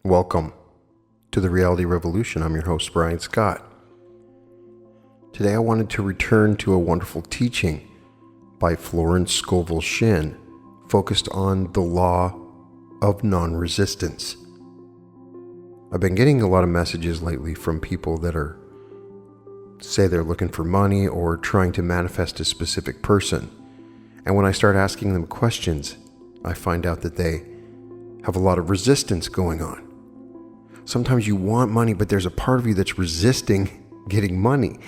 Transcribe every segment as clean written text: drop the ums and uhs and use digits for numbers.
Welcome to the Reality Revolution. I'm your host, Brian Scott. Today I wanted to return to a wonderful teaching by Florence Scovel Shinn focused on the law of non-resistance. I've been getting a lot of messages lately from people that say they're looking for money or trying to manifest a specific person. And when I start asking them questions, I find out that they have a lot of resistance going on. Sometimes you want money, but there's a part of you that's resisting getting money.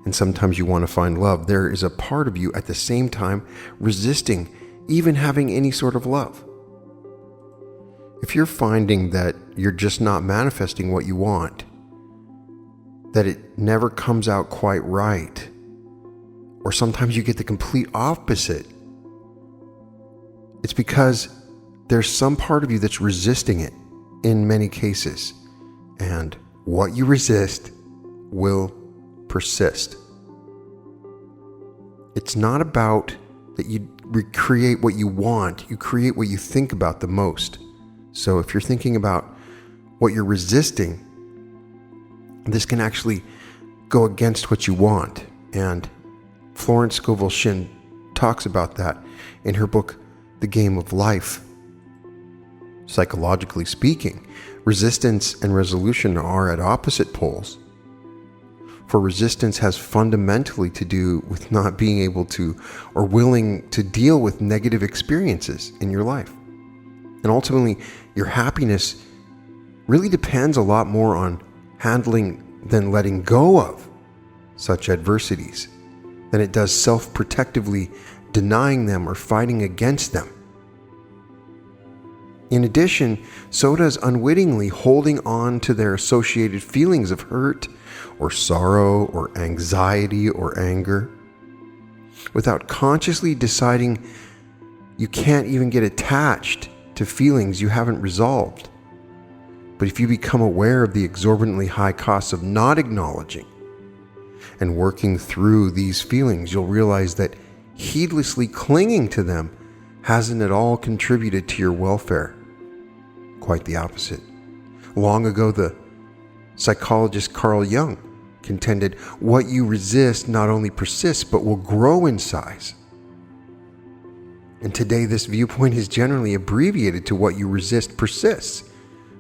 And sometimes you want to find love. There is a part of you at the same time resisting even having any sort of love. If you're finding that you're just not manifesting what you want, that it never comes out quite right, or sometimes you get the complete opposite, it's because there's some part of you that's resisting it in many cases. And what you resist will persist. It's not about that you recreate what you want, you create what you think about the most. So if you're thinking about what you're resisting, this can actually go against what you want. And Florence Scovel Shinn talks about that in her book, The Game of Life. Psychologically speaking, resistance and resolution are at opposite poles. For resistance has fundamentally to do with not being able to or willing to deal with negative experiences in your life. And ultimately, your happiness really depends a lot more on handling than letting go of such adversities than it does self-protectively denying them or fighting against them. In addition, so does unwittingly holding on to their associated feelings of hurt or sorrow or anxiety or anger. Without consciously deciding, you can't even get attached to feelings you haven't resolved. But if you become aware of the exorbitantly high costs of not acknowledging and working through these feelings, you'll realize that heedlessly clinging to them hasn't at all contributed to your welfare. Quite the opposite. Long ago, the psychologist Carl Jung contended what you resist not only persists but will grow in size. And today this viewpoint is generally abbreviated to what you resist persists,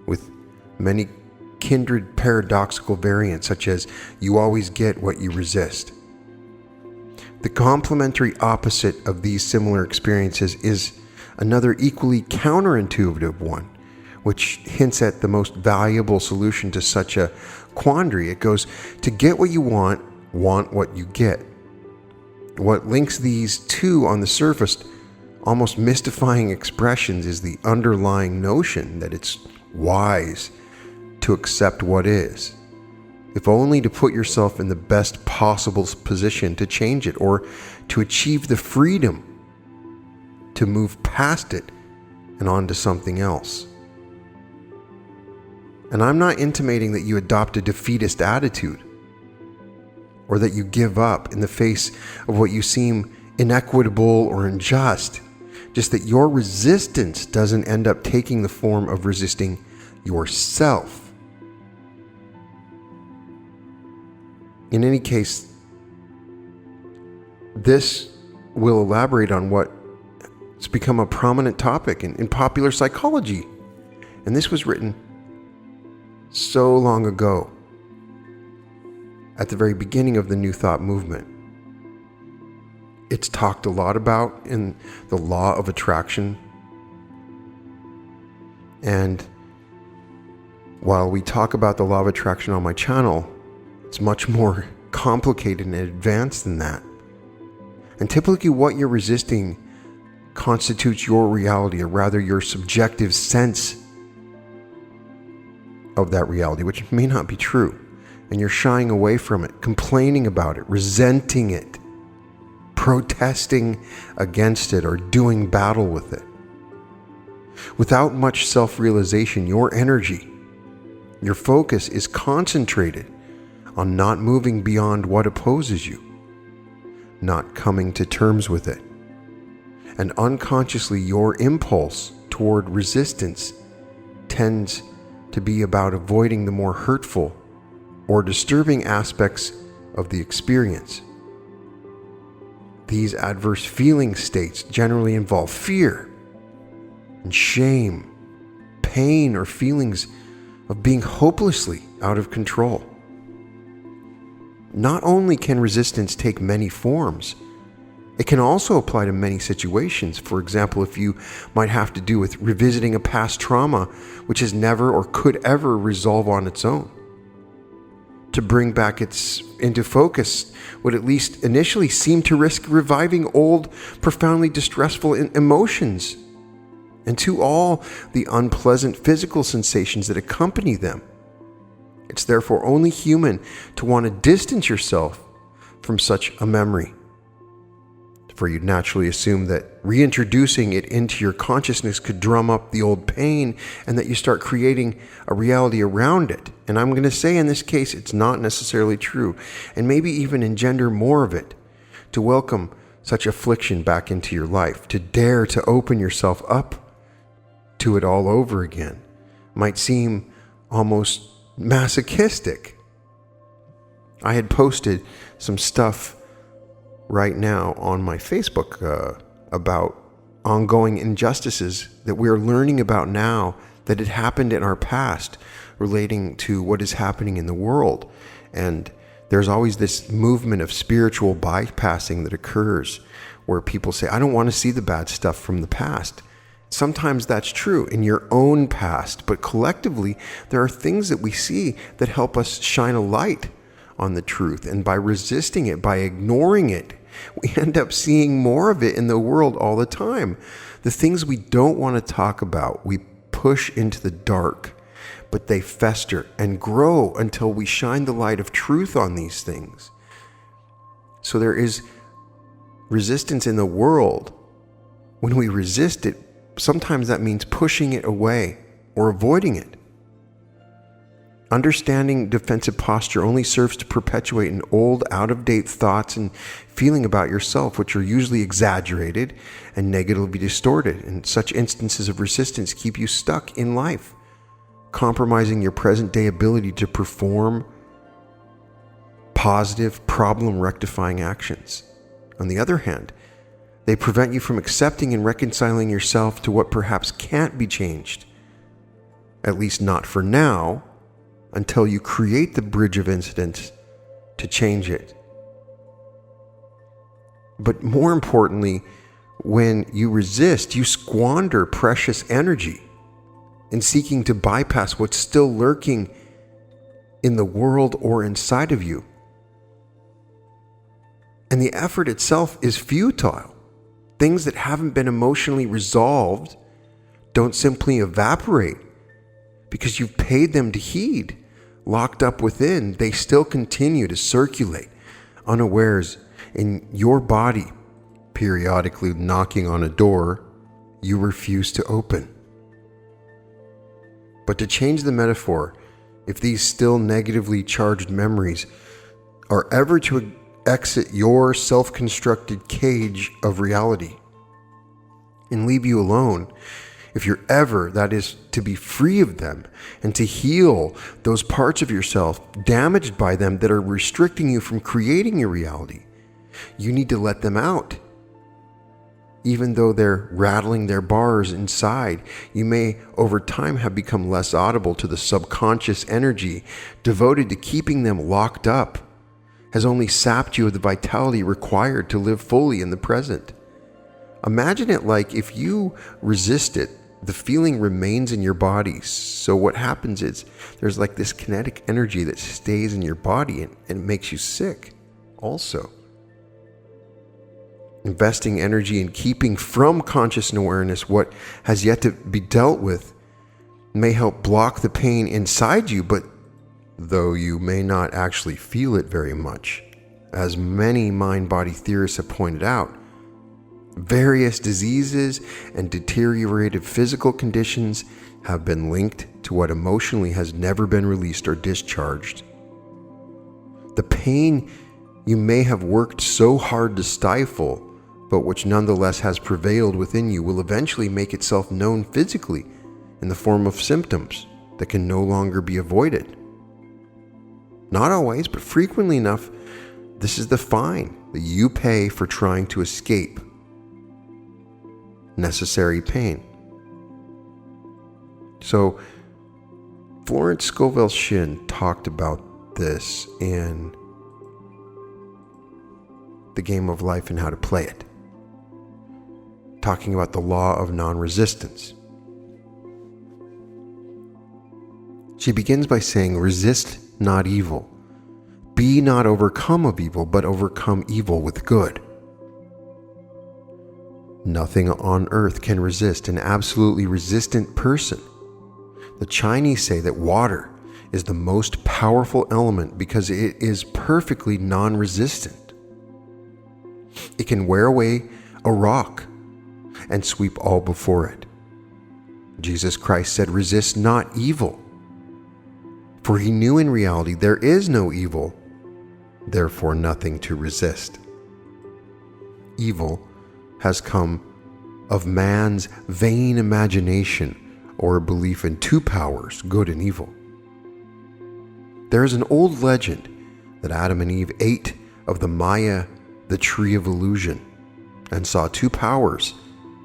with many kindred paradoxical variants such as you always get what you resist. The complementary opposite of these similar experiences is another equally counterintuitive one, which hints at the most valuable solution to such a quandary. It goes, to get what you want what you get. What links these two on the surface, almost mystifying expressions, is the underlying notion that it's wise to accept what is, if only to put yourself in the best possible position to change it or to achieve the freedom to move past it and on to something else. And I'm not intimating that you adopt a defeatist attitude or that you give up in the face of what you seem inequitable or unjust, just that your resistance doesn't end up taking the form of resisting yourself. In any case, this will elaborate on what's become a prominent topic in popular psychology. And this was written so long ago, at the very beginning of the New Thought movement. It's talked a lot about in the law of attraction. And while we talk about the law of attraction on my channel, it's much more complicated and advanced than that. And typically what you're resisting constitutes your reality, or rather your subjective sense of that reality, which may not be true. And you're shying away from it, complaining about it, resenting it, protesting against it, or doing battle with it. Without much self-realization, your energy, your focus is concentrated on not moving beyond what opposes you, not coming to terms with it. And unconsciously, your impulse toward resistance tends to be about avoiding the more hurtful or disturbing aspects of the experience. These adverse feeling states generally involve fear and shame, pain, or feelings of being hopelessly out of control. Not only can resistance take many forms, it can also apply to many situations. For example, if you might have to do with revisiting a past trauma which has never or could ever resolve on its own. To bring back into focus would at least initially seem to risk reviving old, profoundly distressful emotions, and to all the unpleasant physical sensations that accompany them. It's therefore only human to want to distance yourself from such a memory. For you'd naturally assume that reintroducing it into your consciousness could drum up the old pain and that you start creating a reality around it. And I'm going to say in this case, it's not necessarily true, and maybe even engender more of it. To welcome such affliction back into your life, to dare to open yourself up to it all over again, might seem almost masochistic. I had posted some stuff right now on my Facebook about ongoing injustices that we are learning about now that had happened in our past relating to what is happening in the world. And there's always this movement of spiritual bypassing that occurs where people say, I don't want to see the bad stuff from the past. Sometimes that's true in your own past, but collectively, there are things that we see that help us shine a light on the truth. And by resisting it, by ignoring it, we end up seeing more of it in the world all the time. The things we don't want to talk about, we push into the dark, but they fester and grow until we shine the light of truth on these things. So there is resistance in the world. When we resist it, sometimes that means pushing it away or avoiding it. Understanding defensive posture only serves to perpetuate an old, out-of-date thoughts and feeling about yourself, which are usually exaggerated and negatively distorted. And such instances of resistance keep you stuck in life, compromising your present-day ability to perform positive, problem-rectifying actions. On the other hand, they prevent you from accepting and reconciling yourself to what perhaps can't be changed, at least not for now, until you create the bridge of incidents to change it. But more importantly, when you resist, you squander precious energy in seeking to bypass what's still lurking in the world or inside of you. And the effort itself is futile. Things that haven't been emotionally resolved don't simply evaporate because you've paid them to heed. Locked up within, they still continue to circulate unawares in your body, periodically knocking on a door you refuse to open. But to change the metaphor, if these still negatively charged memories are ever to exit your self-constructed cage of reality and leave you alone, if you're ever, that is, to be free of them and to heal those parts of yourself damaged by them that are restricting you from creating your reality, you need to let them out. Even though they're rattling their bars inside, you may over time have become less audible to the subconscious energy devoted to keeping them locked up, has only sapped you of the vitality required to live fully in the present. Imagine it like if you resist it, the feeling remains in your body. So what happens is there's like this kinetic energy that stays in your body and makes you sick also. Investing energy in keeping from conscious awareness what has yet to be dealt with may help block the pain inside you, but though you may not actually feel it very much, as many mind-body theorists have pointed out, various diseases and deteriorated physical conditions have been linked to what emotionally has never been released or discharged. The pain you may have worked so hard to stifle, but which nonetheless has prevailed within you, will eventually make itself known physically in the form of symptoms, that can no longer be avoided. Not always, but frequently enough, this is the fine that you pay for trying to escape necessary pain. So, Florence Scovel Shinn talked about this in The Game of Life and How to Play It, talking about the law of non-resistance. She begins by saying, resist not evil. Be not overcome of evil, but overcome evil with good. Nothing on earth can resist an absolutely resistant person. The Chinese say that water is the most powerful element because it is perfectly non-resistant. It can wear away a rock and sweep all before it. Jesus Christ said, resist not evil. For he knew in reality there is no evil, therefore nothing to resist. Evil has come of man's vain imagination or a belief in two powers, good and evil. There is an old legend that Adam and Eve ate of the Maya, the tree of illusion, and saw two powers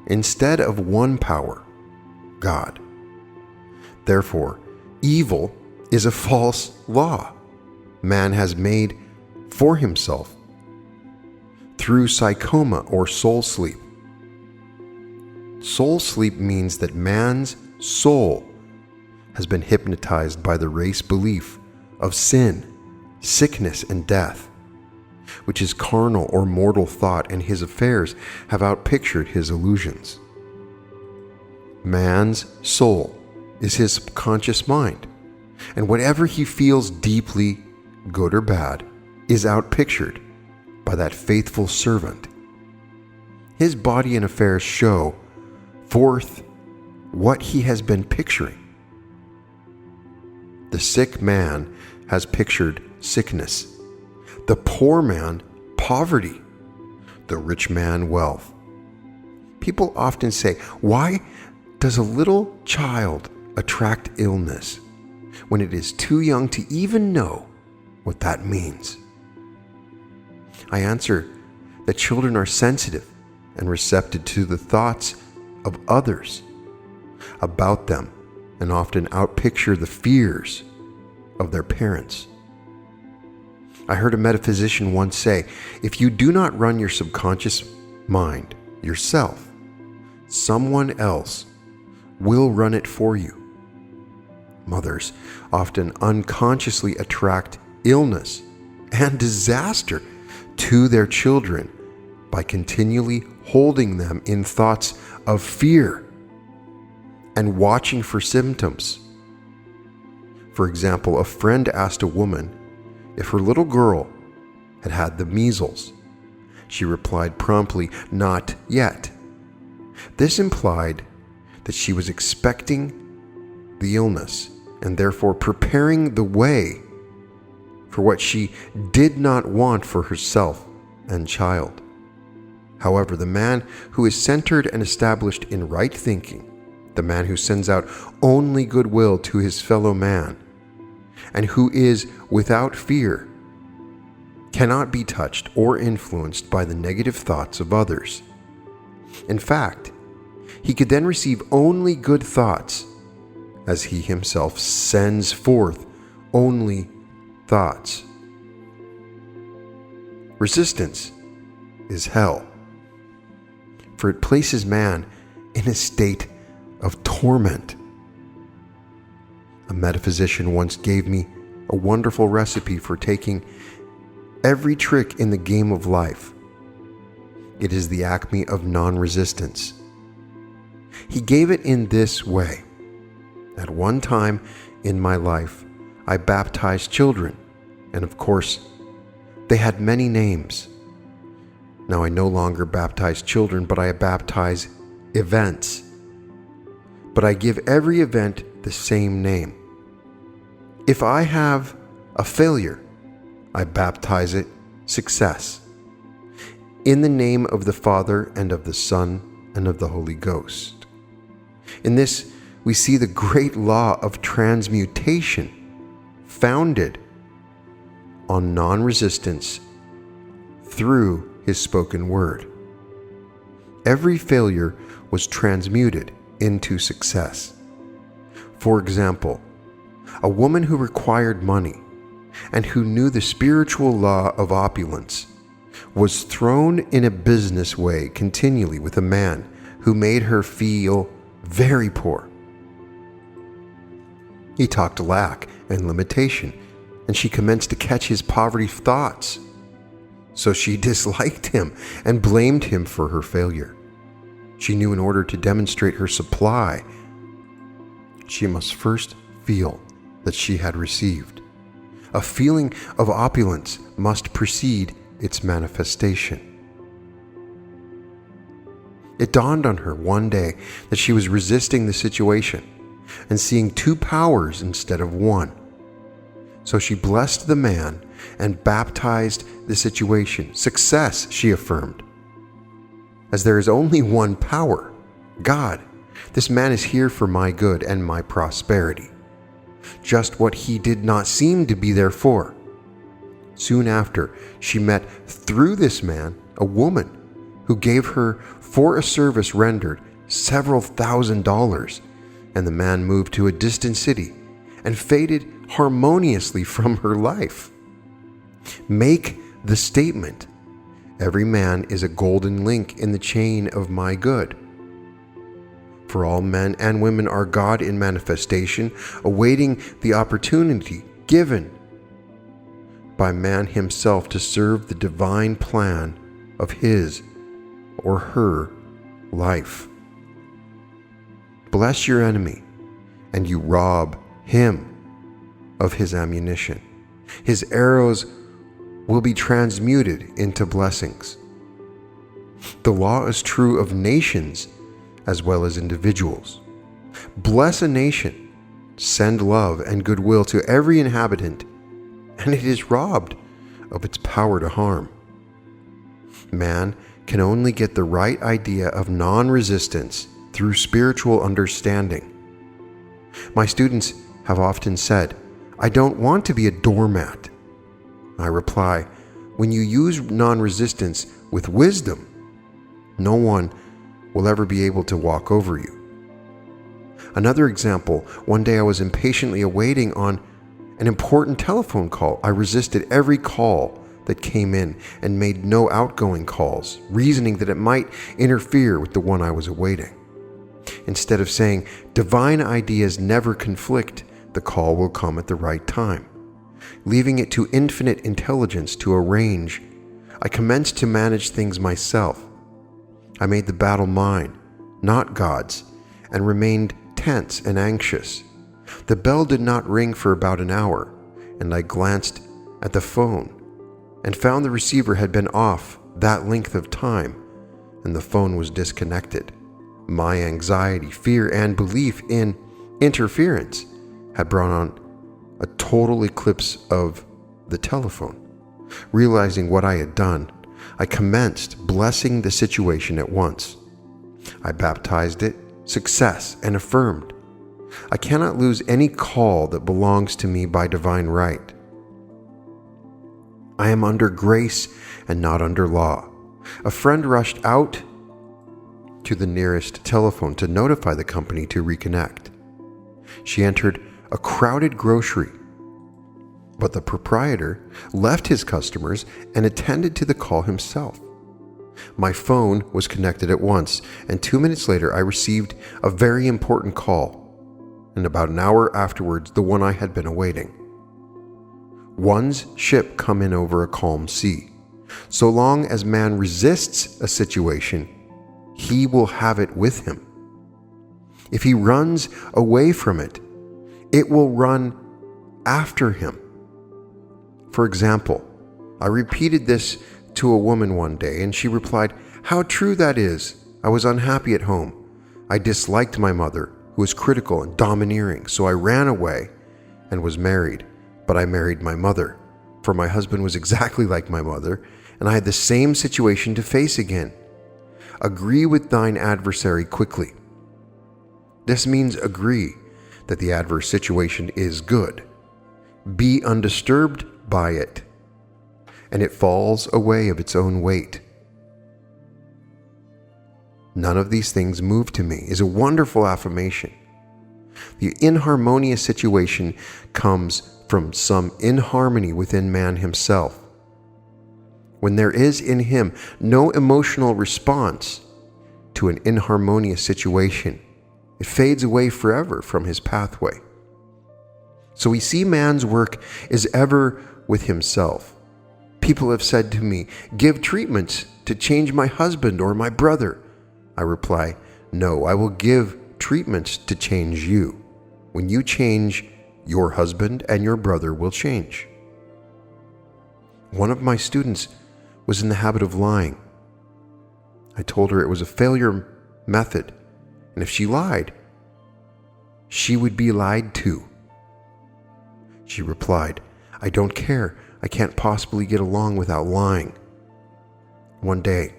instead of one power, God. Therefore, evil is a false law man has made for himself through psychoma or soul sleep. Soul sleep means that man's soul has been hypnotized by the race belief of sin, sickness, and death, which is carnal or mortal thought, and his affairs have outpictured his illusions. Man's soul is his subconscious mind, and whatever he feels deeply, good or bad, is outpictured by that faithful servant. His body and affairs show forth what he has been picturing. The sick man has pictured sickness, the poor man poverty, the rich man wealth. People often say, why does a little child attract illness when it is too young to even know what that means? I answer that children are sensitive and receptive to the thoughts of others about them and often outpicture the fears of their parents. I heard a metaphysician once say, if you do not run your subconscious mind yourself, someone else will run it for you. Mothers often unconsciously attract illness and disaster to their children by continually holding them in thoughts of fear and watching for symptoms. For example, a friend asked a woman if her little girl had had the measles. She replied promptly, "Not yet." This implied that she was expecting the illness and therefore preparing the way for what she did not want for herself and child. However, the man who is centered and established in right thinking, the man who sends out only goodwill to his fellow man, and who is without fear, cannot be touched or influenced by the negative thoughts of others. In fact, he could then receive only good thoughts, as he himself sends forth only thoughts. Resistance is hell, for it places man in a state of torment. A metaphysician once gave me a wonderful recipe for taking every trick in the game of life. It is the acme of non-resistance. He gave it in this way. At one time in my life, I baptized children, and of course, they had many names. Now I no longer baptize children, but I baptize events. But I give every event the same name. If I have a failure, I baptize it success. In the name of the Father and of the Son and of the Holy Ghost. In this we see the great law of transmutation founded on non-resistance through his spoken word. Every failure was transmuted into success. For example, a woman who required money and who knew the spiritual law of opulence was thrown in a business way continually with a man who made her feel very poor. He talked lack and limitation, and she commenced to catch his poverty thoughts. So she disliked him and blamed him for her failure. She knew in order to demonstrate her supply, she must first feel that she had received. A feeling of opulence must precede its manifestation. It dawned on her one day that she was resisting the situation and seeing two powers instead of one. So she blessed the man and baptized the situation. Success, she affirmed. As there is only one power, God, this man is here for my good and my prosperity. Just what he did not seem to be there for. Soon after, she met through this man a woman who gave her for a service rendered several $1,000s, and the man moved to a distant city and faded harmoniously from her life. Make the statement, every man is a golden link in the chain of my good. For all men and women are God in manifestation, awaiting the opportunity given by man himself to serve the divine plan of his or her life. Bless your enemy, and you rob him of his ammunition. His arrows will be transmuted into blessings. The law is true of nations as well as individuals. Bless a nation, send love and goodwill to every inhabitant, and it is robbed of its power to harm. Man can only get the right idea of non-resistance through spiritual understanding. My students have often said, I don't want to be a doormat. I reply, when you use non-resistance with wisdom, no one will ever be able to walk over you. Another example, one day I was impatiently awaiting on an important telephone call. I resisted every call that came in and made no outgoing calls, reasoning that it might interfere with the one I was awaiting. Instead of saying, divine ideas never conflict, the call will come at the right time. Leaving it to infinite intelligence to arrange, I commenced to manage things myself. I made the battle mine, not God's, and remained tense and anxious. The bell did not ring for about an hour, and I glanced at the phone and found the receiver had been off that length of time, and the phone was disconnected. My anxiety, fear, and belief in interference had brought on a total eclipse of the telephone. Realizing what I had done, I commenced blessing the situation at once. I baptized it success and affirmed, I cannot lose any call that belongs to me by divine right. I am under grace and not under law. A friend rushed out to the nearest telephone to notify the company to reconnect. She entered a crowded grocery, but the proprietor left his customers and attended to the call himself. My phone was connected at once, and 2 minutes later I received a very important call, and about an hour afterwards the one I had been awaiting. One's ship come in over a calm sea. So long as man resists a situation, he will have it with him. If he runs away from it, it will run after him. For example, I repeated this to a woman one day, and she replied, "How true that is. I was unhappy at home. I disliked my mother, who was critical and domineering, so I ran away and was married. But I married my mother, for my husband was exactly like my mother, and I had the same situation to face again. Agree with thine adversary quickly. This means agree that the adverse situation is good. Be undisturbed by it, and it falls away of its own weight. None of these things move to me is a wonderful affirmation. The inharmonious situation comes from some inharmony within man himself. When there is in him no emotional response to an inharmonious situation, it fades away forever from his pathway. So we see man's work is ever with himself. People have said to me, "Give treatments to change my husband or my brother." I reply, "No, I will give treatments to change you. When you change, your husband and your brother will change." One of my students was in the habit of lying. I told her it was a failure method, and if she lied, she would be lied to. She replied, "I don't care. I can't possibly get along without lying." One day,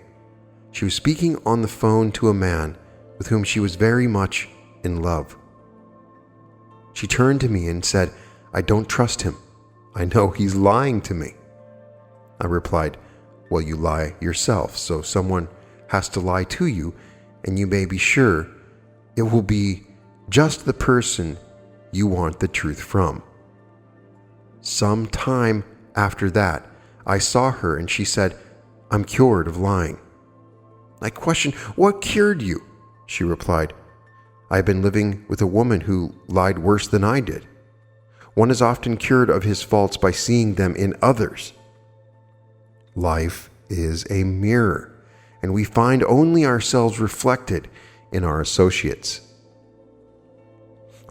she was speaking on the phone to a man with whom she was very much in love. She turned to me and said, "I don't trust him. I know he's lying to me." I replied, "Well, you lie yourself, so someone has to lie to you, and you may be sure it will be just the person you want the truth from." Some time after that, I saw her and she said, "I'm cured of lying." I questioned, "What cured you?" She replied, "I have been living with a woman who lied worse than I did. One is often cured of his faults by seeing them in others. Life is a mirror, and we find only ourselves reflected in our associates.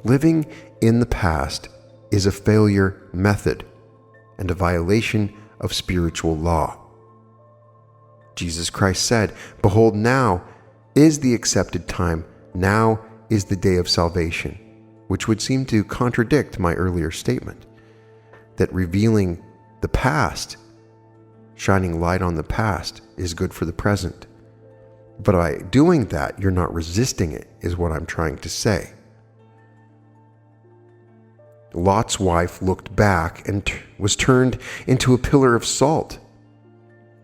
Living in the past is a failure method and a violation of spiritual law. Jesus Christ said, "Behold, now is the accepted time, now is the day of salvation," which would seem to contradict my earlier statement that revealing the past, shining light on the past, is good for the present. But by doing that, you're not resisting it, is what I'm trying to say. Lot's wife looked back and was turned into a pillar of salt.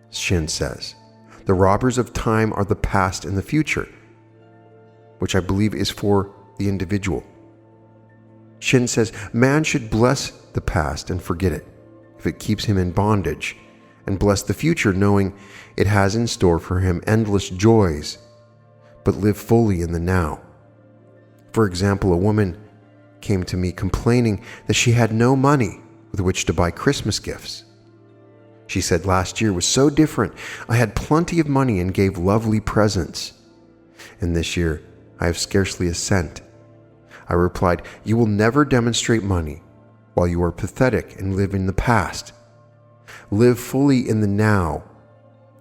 Shinn says, "The robbers of time are the past and the future," which I believe is for the individual. Shinn says, "Man should bless the past and forget it, if it keeps him in bondage, and bless the future knowing it has in store for him endless joys, but live fully in the now." For example, a woman came to me complaining that she had no money with which to buy Christmas gifts. She said, "Last year was so different. I had plenty of money and gave lovely presents. And this year, I have scarcely a cent." I replied, "You will never demonstrate money while you are pathetic and live in the past. Live fully in the now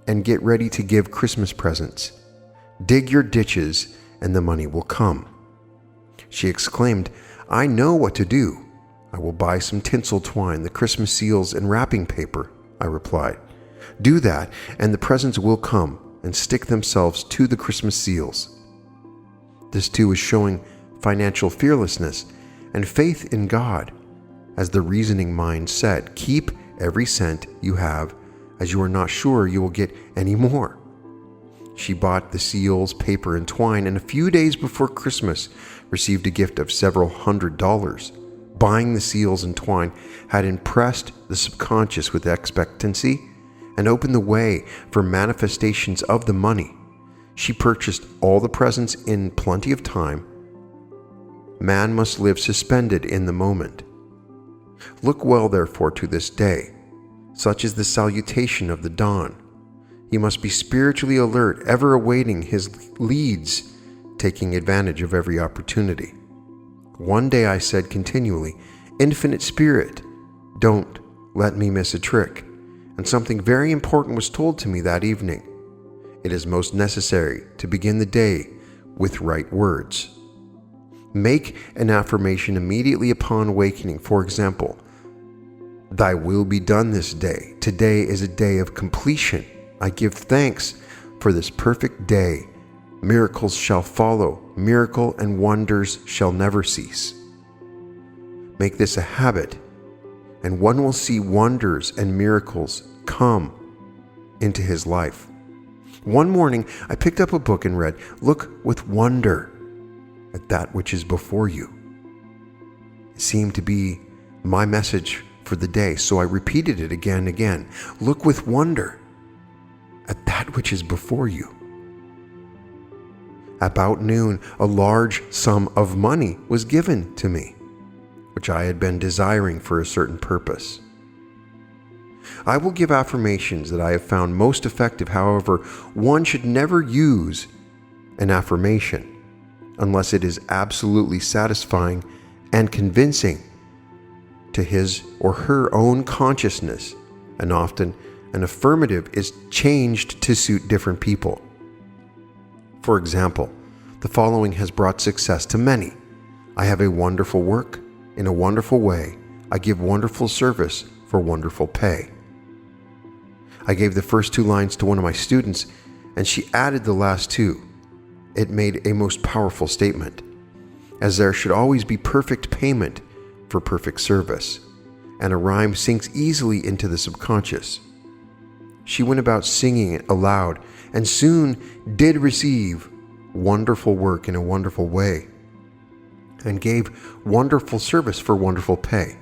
and get ready to give Christmas presents. Dig your ditches and the money will come." She exclaimed, "I know what to do. I will buy some tinsel twine, the Christmas seals, and wrapping paper." I replied, "Do that, and the presents will come and stick themselves to the Christmas seals." This too is showing financial fearlessness and faith in God. As the reasoning mind said, keep every cent you have, as you are not sure you will get any more. She bought the seals, paper, and twine, and a few days before Christmas received a gift of several $100s. Buying the seals and twine had impressed the subconscious with expectancy and opened the way for manifestations of the money. She purchased all the presents in plenty of time. Man must live suspended in the moment. Look well, therefore, to this day. Such is the salutation of the dawn. You must be spiritually alert, ever awaiting his leads, taking advantage of every opportunity. One day I said continually, "Infinite Spirit, don't let me miss a trick." And something very important was told to me that evening. It is most necessary to begin the day with right words. Make an affirmation immediately upon awakening. For example, "Thy will be done this day. Today is a day of completion. I give thanks for this perfect day. Miracles shall follow miracle and wonders shall never cease. Make this a habit, and one will see wonders and miracles come into his life. One morning, I picked up a book and read, "Look with wonder at that which is before you." It seemed to be my message for the day, so I repeated it again and again. Look with wonder at that which is before you. About noon, a large sum of money was given to me, which I had been desiring for a certain purpose. I will give affirmations that I have found most effective. However, one should never use an affirmation unless it is absolutely satisfying and convincing to his or her own consciousness, and often an affirmative is changed to suit different people. For example, the following has brought success to many. I have a wonderful work in a wonderful way. I give wonderful service for wonderful pay. I gave the first two lines to one of my students, and she added the last two. It made a most powerful statement, as there should always be perfect payment for perfect service, and a rhyme sinks easily into the subconscious. She went about singing it aloud, and soon did receive wonderful work in a wonderful way, and gave wonderful service for wonderful pay.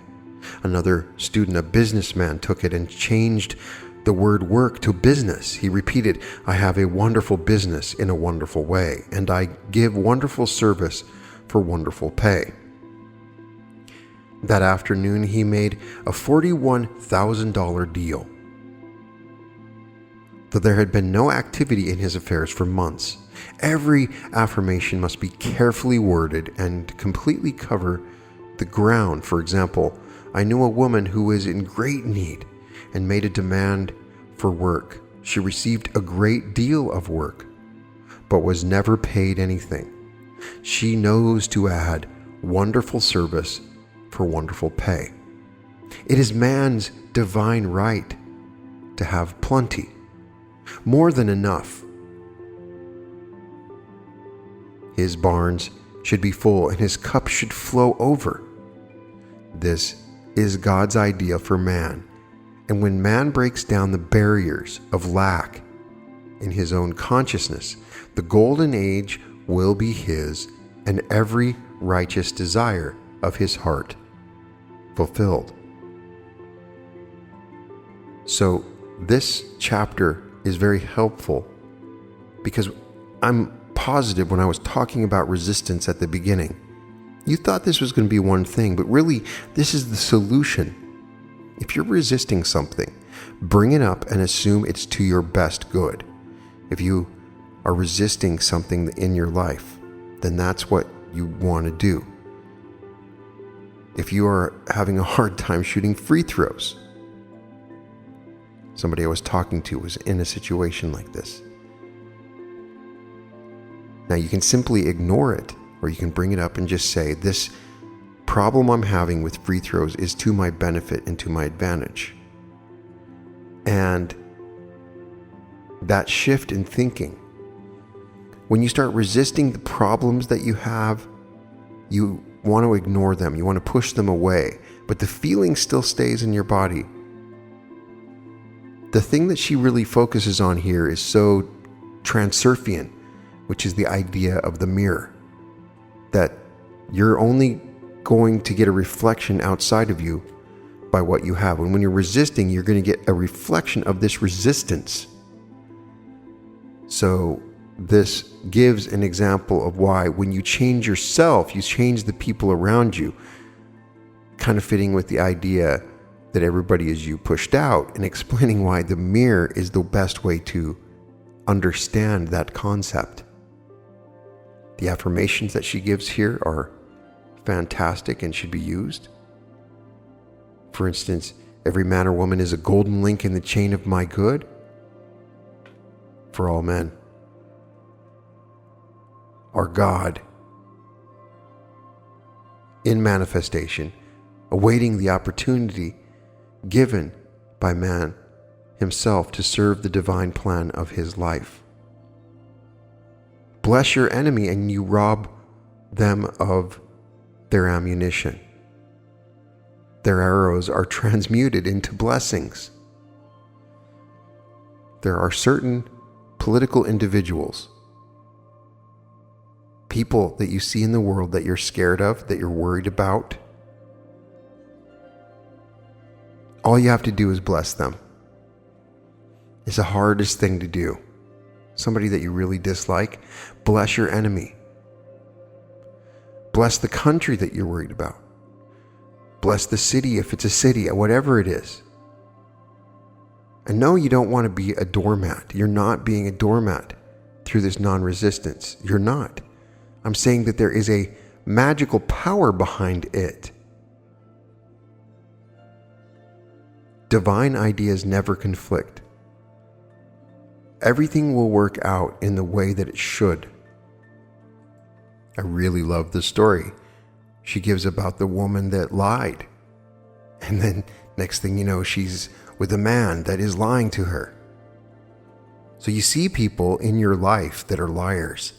Another student, a businessman, took it and changed the word work to business. He repeated, "I have a wonderful business in a wonderful way, and I give wonderful service for wonderful pay." That afternoon, he made a $41,000 deal, though there had been no activity in his affairs for months. Every affirmation must be carefully worded and completely cover the ground. For example, I knew a woman who was in great need and made a demand for work. She received a great deal of work, but was never paid anything. She knows to add wonderful service for wonderful pay. It is man's divine right to have plenty, more than enough. His barns should be full and his cup should flow over. This is God's idea for man. And when man breaks down the barriers of lack in his own consciousness, the golden age will be his and every righteous desire of his heart fulfilled. So this chapter is very helpful because I'm positive when I was talking about resistance at the beginning, you thought this was going to be one thing, but really this is the solution. If you're resisting something, bring it up and assume it's to your best good. If you are resisting something in your life, then that's what you want to do. If you are having a hard time shooting free throws, somebody I was talking to was in a situation like this. Now you can simply ignore it, or you can bring it up and just say, this problem I'm having with free throws is to my benefit and to my advantage. And that shift in thinking, when you start resisting the problems that you have, you want to ignore them, you want to push them away, but the feeling still stays in your body. The thing that she really focuses on here is so transurfian, which is the idea of the mirror, that you're only going to get a reflection outside of you by what you have. And when you're resisting, you're going to get a reflection of this resistance. So this gives an example of why when you change yourself, you change the people around you, kind of fitting with the idea that everybody is you pushed out, and explaining why the mirror is the best way to understand that concept. The affirmations that she gives here are fantastic and should be used. For instance, every man or woman is a golden link in the chain of my good for all men. Our God, in manifestation, awaiting the opportunity given by man himself to serve the divine plan of his life. bless your enemy and you rob them of their ammunition. Their arrows are transmuted into blessings. There are certain political individuals, people that you see in the world that you're scared of, that you're worried about. All you have to do is bless them. It's the hardest thing to do. Somebody that you really dislike, bless your enemy. Bless the country that you're worried about. Bless the city if it's a city, whatever it is. And no, you don't want to be a doormat. You're not being a doormat through this non-resistance. You're not. I'm saying that there is a magical power behind it. Divine ideas never conflict. Everything will work out in the way that it should. I really love the story she gives about the woman that lied. And then next thing you know, she's with a man that is lying to her. So you see people in your life that are liars.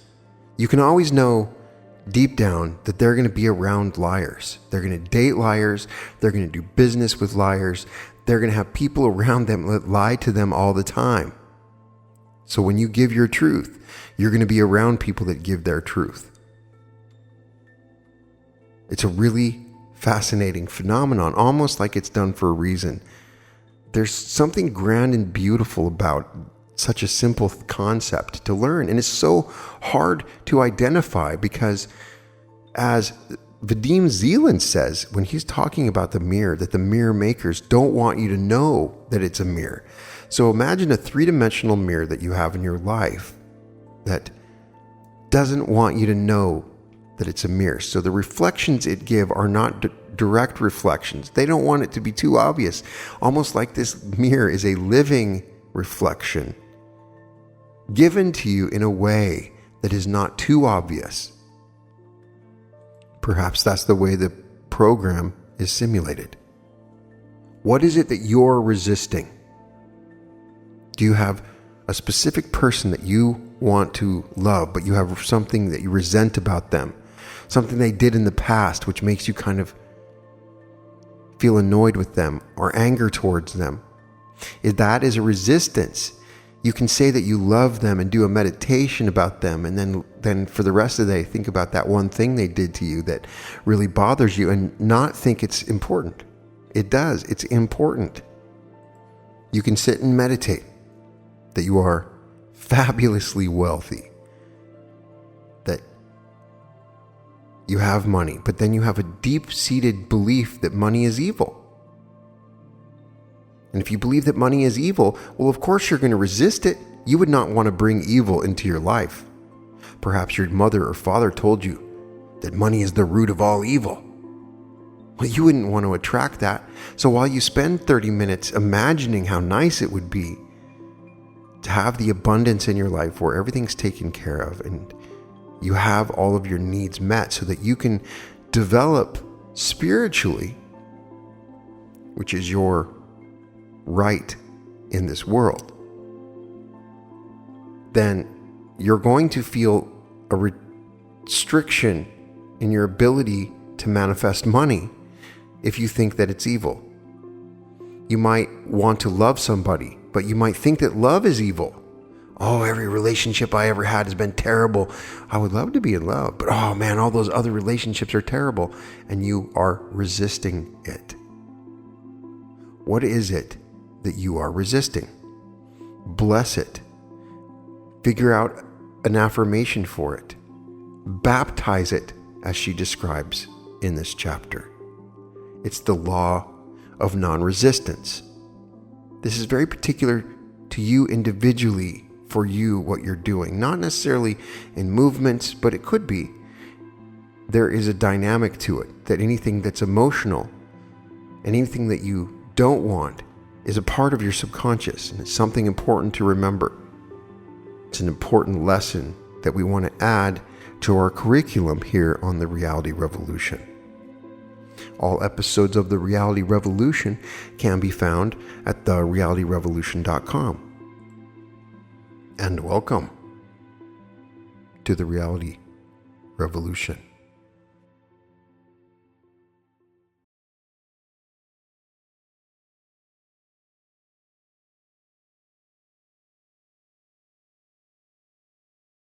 You can always know deep down that they're going to be around liars. They're going to date liars. They're going to do business with liars. They're going to have people around them that lie to them all the time. So when you give your truth, you're going to be around people that give their truth. It's a really fascinating phenomenon, almost like it's done for a reason. There's something grand and beautiful about such a simple concept to learn. And it's so hard to identify because, as Vadim Zeland says, when he's talking about the mirror, that the mirror makers don't want you to know that it's a mirror. So imagine a three-dimensional mirror that you have in your life that doesn't want you to know that it's a mirror. So the reflections it gives are not direct reflections. They don't want it to be too obvious. Almost like this mirror is a living reflection given to you in a way that is not too obvious. Perhaps that's the way the program is simulated. What is it that you're resisting? Do you have a specific person that you want to love, but you have something that you resent about them? Something they did in the past which makes you kind of feel annoyed with them or anger towards them? If that is a resistance, you can say that you love them and do a meditation about them, and then for the rest of the day think about that one thing they did to you that really bothers you and not think it's important. It does. It's important. You can sit and meditate that you are fabulously wealthy, that you have money, but then you have a deep-seated belief that money is evil. And if you believe that money is evil, well, of course you're going to resist it. You would not want to bring evil into your life. Perhaps your mother or father told you that money is the root of all evil. Well, you wouldn't want to attract that. So while you spend 30 minutes imagining how nice it would be to have the abundance in your life where everything's taken care of and you have all of your needs met so that you can develop spiritually, which is your right in this world, then you're going to feel a restriction in your ability to manifest money if you think that it's evil. You might want to love somebody, but you might think that love is evil. Oh, every relationship I ever had has been terrible. I would love to be in love, but oh man, all those other relationships are terrible. And you are resisting it. What is it that you are resisting? Bless it. Figure out an affirmation for it. Baptize it, as she describes in this chapter. It's the law of non-resistance. This is very particular to you individually, for you, what you're doing. Not necessarily in movements, but it could be. There is a dynamic to it, that anything that's emotional and anything that you don't want is a part of your subconscious, and it's something important to remember. It's an important lesson that we want to add to our curriculum here on the Reality Revolution. All episodes of the Reality Revolution can be found at therealityrevolution.com. And welcome to the reality revolution.